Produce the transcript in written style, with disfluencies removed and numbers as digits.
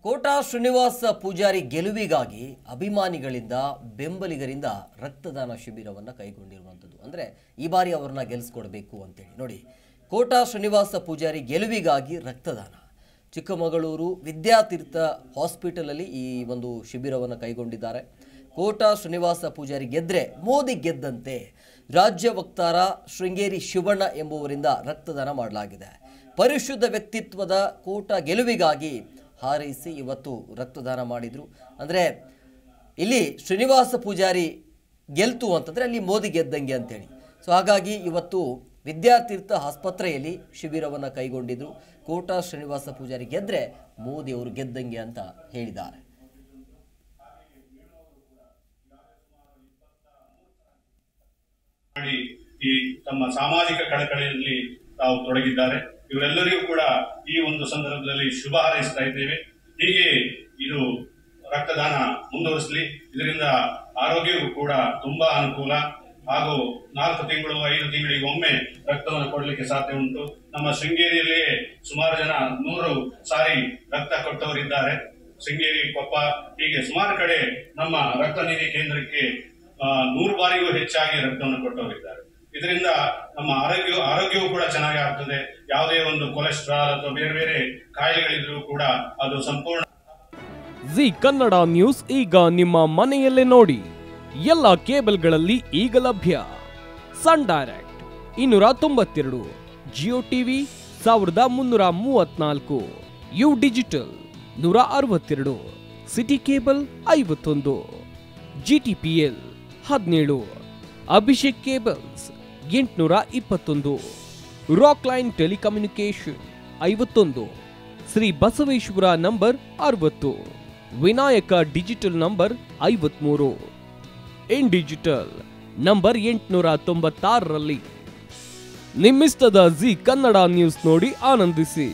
ಕೋಟಾ ಶ್ರೀನಿವಾಸ ಪೂಜಾರಿ ಗೆಲುವಿಗಾಗಿ ಅಭಿಮಾನಿಗಳಿಂದ ಬೆಂಬಲಿಗರಿಂದ ರಕ್ತದಾನ ಶಿಬಿರವನ್ನು ಕೈಗೊಂಡಿರುವಂಥದ್ದು. ಅಂದರೆ ಈ ಬಾರಿ ಅವರನ್ನ ಗೆಲ್ಲಿಸ್ಕೊಡ್ಬೇಕು ಅಂತೇಳಿ ನೋಡಿ. ಕೋಟಾ ಶ್ರೀನಿವಾಸ ಪೂಜಾರಿ ಗೆಲುವಿಗಾಗಿ ರಕ್ತದಾನ. ಚಿಕ್ಕಮಗಳೂರು ವಿದ್ಯಾತೀರ್ಥ ಹಾಸ್ಪಿಟಲಲ್ಲಿ ಈ ಒಂದು ಶಿಬಿರವನ್ನು ಕೈಗೊಂಡಿದ್ದಾರೆ. ಕೋಟಾ ಶ್ರೀನಿವಾಸ ಪೂಜಾರಿ ಗೆದ್ದರೆ ಮೋದಿ ಗೆದ್ದಂತೆ ರಾಜ್ಯ ವಕ್ತಾರ ಶೃಂಗೇರಿ ಶಿವಣ್ಣ ಎಂಬುವರಿಂದ ರಕ್ತದಾನ ಮಾಡಲಾಗಿದೆ. ಪರಿಶುದ್ಧ ವ್ಯಕ್ತಿತ್ವದ ಕೋಟಾ ಗೆಲುವಿಗಾಗಿ ಹಾರೈಸಿ ಇವತ್ತು ರಕ್ತದಾನ ಮಾಡಿದರು. ಅಂದರೆ ಇಲ್ಲಿ ಶ್ರೀನಿವಾಸ ಪೂಜಾರಿ ಗೆಲ್ತು ಅಂತಂದರೆ ಅಲ್ಲಿ ಮೋದಿ ಗೆದ್ದಂಗೆ ಅಂತೇಳಿ. ಸೊ ಹಾಗಾಗಿ ಇವತ್ತು ವಿದ್ಯಾತೀರ್ಥ ಆಸ್ಪತ್ರೆಯಲ್ಲಿ ಶಿಬಿರವನ್ನು ಕೈಗೊಂಡಿದ್ರು. ಕೋಟಾ ಶ್ರೀನಿವಾಸ ಪೂಜಾರಿ ಗೆದ್ದರೆ ಮೋದಿ ಅವರು ಗೆದ್ದಂಗೆ ಅಂತ ಹೇಳಿದ್ದಾರೆ. ಈ ತಮ್ಮ ಸಾಮಾಜಿಕ ಕಳಕಳಿಯಲ್ಲಿ ತಾವು ತೊಡಗಿದ್ದಾರೆ. ಇವರೆಲ್ಲರಿಗೂ ಕೂಡ ಈ ಒಂದು ಸಂದರ್ಭದಲ್ಲಿ ಶುಭ ಹಾರೈಸ್ತಾ ಇದ್ದೇವೆ. ಹೀಗೆ ಇದು ರಕ್ತದಾನ ಮುಂದುವರಿಸಲಿ. ಇದರಿಂದ ಆರೋಗ್ಯಕ್ಕೂ ಕೂಡ ತುಂಬಾ ಅನುಕೂಲ ಹಾಗೂ 4 ತಿಂಗಳು 5 ತಿಂಗಳಿಗೆ ಒಮ್ಮೆ ರಕ್ತವನ್ನು ಕೊಡಲಿಕ್ಕೆ ಸಾಧ್ಯ ಉಂಟು. ನಮ್ಮ ಶೃಂಗೇರಿಯಲ್ಲಿಯೇ ಸುಮಾರು ಜನ 100 ಸಾರಿ ರಕ್ತ ಕೊಟ್ಟವರಿದ್ದಾರೆ. ಶೃಂಗೇರಿ, ಕೊಪ್ಪ ಹೀಗೆ ಸುಮಾರು ಕಡೆ ನಮ್ಮ ರಕ್ತ ನಿಧಿ ಕೇಂದ್ರಕ್ಕೆ 100 ಬಾರಿಗೂ ಹೆಚ್ಚಾಗಿ ರಕ್ತವನ್ನು ಕೊಟ್ಟವರಿದ್ದಾರೆ. ಇದರಿಂದ ನಮ್ಮ ಆರೋಗ್ಯವೂ ಕೂಡ ಚೆನ್ನಾಗಿ ಆಗ್ತದೆ. ಯಾವುದೇ ಒಂದು ಕೊಲೆಸ್ಟ್ರಾಲ್ ಅಥವಾ ಬೇರೆ ಬೇರೆ ಕಾಯಿಲೆಗಳಿದ್ರೂ ಕೂಡ ಅದು ಸಂಪೂರ್ಣ. ಜಿ ಕನ್ನಡ ನ್ಯೂಸ್ ಈಗ ನಿಮ್ಮ ಮನೆಯಲ್ಲೇ ನೋಡಿ. ಎಲ್ಲ ಕೇಬಲ್ಗಳಲ್ಲಿ ಈಗ ಲಭ್ಯ. Sun Direct 292, Jio TV 1334, U digital 162, city cable 51, GTPL 17, Abhishek cables 821, rock line telecommunication 51, Shri Basaveshwara number 60, Vinayaka digital number 53, in digital number 896ರಲ್ಲಿ ನಿಮ್ಮಿಸ್ತದ ಜಿ ಕನ್ನಡ ನ್ಯೂಸ್ ನೋಡಿ ಆನಂದಿಸಿ.